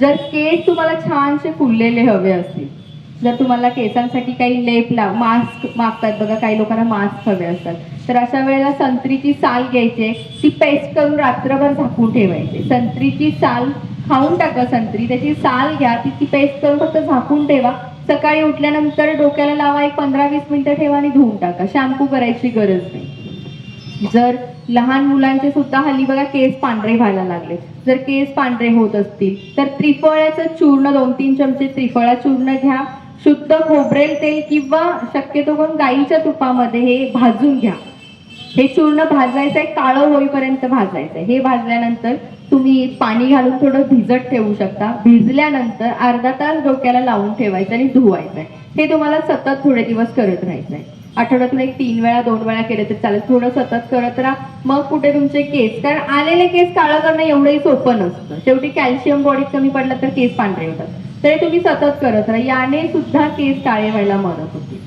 जर केस तुम्हाला छानसे फुललेले हवे असतील, जर तुम्हाला केसांसाठी काही लेप मास्क मागतात बघा, काही लोकांना मास्क हवे असतात, तर अशा वेळेला संत्रीची साल घ्यायची, ती पेस्ट करून रात्रभर झाकून ठेवायची. संत्रीची साल खाऊन टाका, संत्री त्याची साल घ्या, ती पेस्ट करून फक्त झाकून ठेवा. सकाळी उठल्यानंतर डोक्याला लावा, एक 15-20 मिनिटं ठेवा आणि धुवून टाका. शॅम्पू करायची गरज नाही. जर लहान मुलांचे सुद्धा हल्ली बघा केस पांढरे व्हायला लागले, जर केस पांढरे होत असतील तर त्रिफळ्याचं चूर्ण 2-3 चमचे त्रिफळा चूर्ण घ्या. शुद्ध खोबरेल तेल किंवा शक्यतो करून गाईच्या तुपामध्ये हे भाजून घ्या. हे चूर्ण भाजायचं आहे, काळं होईपर्यंत भाजायचं आहे. हे भाजल्यानंतर तुम्ही पाणी घालून थोडं भिजत ठेवू शकता. भिजल्यानंतर अर्धा तास डोक्याला लावून ठेवायचं आणि धुवायचं आहे. हे तुम्हाला सतत थोडे दिवस करत राहायचं आहे. आठवड्यातून एक 3 वेळा 2 वेळा केले तर चालेल. थोडं सतत करत राहा. मग कुठे तुमचे केस, कारण आलेले केस काळं करणं एवढंही सोपं नसतं. शेवटी कॅल्शियम बॉडीत कमी पडलं तर केस पांढरे होतात. तरी तुम्ही सतत करत राहा, याने सुद्धा केस काळे व्हायला मदत होते.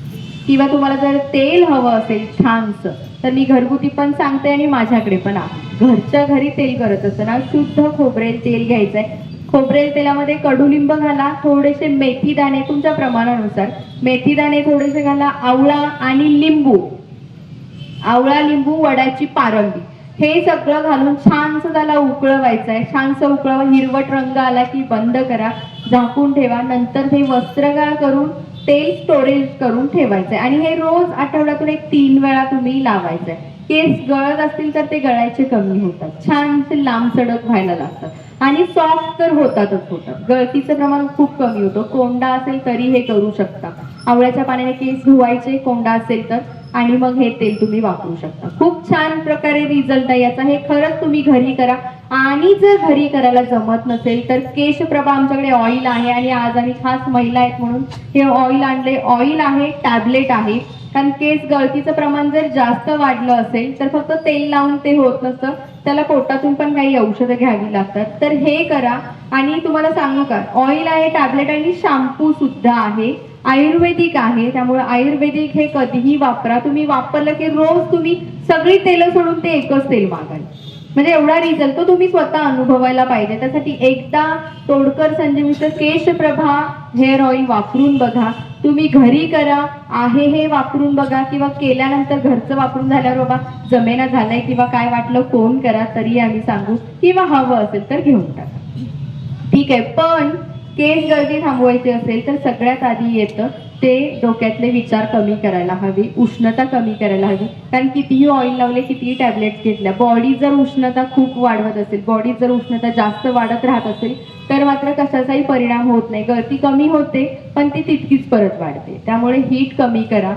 किंवा तुम्हाला जर तेल हवं असेल छानसं, तर मी घरगुती पण सांगते आणि माझ्याकडे पण आहे. घरच्या घरी तेल करत असताना शुद्ध खोबरेल तेल घ्यायचंय. खोबरेल तेलामध्ये कडुलिंब घाला, थोडेसे मेथी दाणे तुमच्या प्रमाणानुसार, मेथी दाणे थोडेसे घाला, आवळा आणि लिंबू, आवळा लिंबू वडाची पारंबी, हे सगळं घालून छानसं त्याला उकळवायचं आहे. छानसं उकळवा, हिरवट रंग आला की बंद करा, झाकून ठेवा. नंतर हे वस्त्रगाळ करून तेल स्टोरेज करून ठेवायचंय आणि हे रोज आठवड्यातून एक 3 वेळा तुम्ही लावायचंय. केस गळत असतील तर ते गळायचे कमी होतात, छानसे लांब सडक व्हायला लागतात आणि सॉफ्ट तर होतातच होतात. गळतीचं प्रमाण खूप कमी होतं. कोंडा असेल तरी हे करू शकता. आवळ्याच्या पाण्याने केस धुवायचे कोंडा असेल तर, आणि मग हे तेल तुम्ही वापरू शकता. खूप छान प्रकारे रिझल्ट आहे याचा. हे खरंच तुम्ही घरी करा. आणि जर घरी करायला जमत नसेल तर केशप्रभा आमच्याकडे ऑइल आहे आणि आज आम्ही खास महिला आहेत म्हणून हे ऑइल आणले. ऑइल आहे, टॅबलेट आहे. कारण केस गळतीचं प्रमाण जर जास्त वाढलं असेल तर फक्त तेल लावून ते होत नसतं, त्याला पोटातून पण काही औषधं घ्यावी लागतात. तर हे करा. आणि तुम्हाला सांगू का, ऑइल आहे, टॅबलेट आणि शॅम्पू सुद्धा आहे, आयुर्वेदिक आहे. त्यामुळे आयुर्वेदिक हे कधीही वापरा. तुम्ही वापरलं की रोज तुम्ही सगळी तेल सोडून ते एकच तेल मागाल. म्हणजे एवढा रिझल्ट तो तुम्ही स्वतः अनुभवायला पाहिजे. त्यासाठी एकदा तोडकर संजीवनीचं केशप्रभा हेअर ऑइल वापरून बघा. तुम्ही घरी करा, आहे हे वापरून बघा, किंवा केल्यानंतर घरचं वापरून झाल्यावर बाबा जमेना झालंय किंवा काय वाटलं फोन करा, तरी आम्ही सांगू, किंवा हवं असेल तर घेऊन टाका. ठीक आहे. पण केस गळती थांबवायची असेल तर सगळ्यात आधी येतं ते डोक्यातले विचार कमी करायला हवे, उष्णता कमी करायला हवी. कारण कितीही ऑइल लावले, कितीही टॅबलेट्स घेतल्या, बॉडी जर उष्णता खूप वाढवत असेल, बॉडी जर उष्णता जास्त वाढत राहत असेल तर मात्र कशाचाही परिणाम होत नाही. गळती कमी होते पण ती तितकीच परत वाढते. त्यामुळे हीट कमी करा.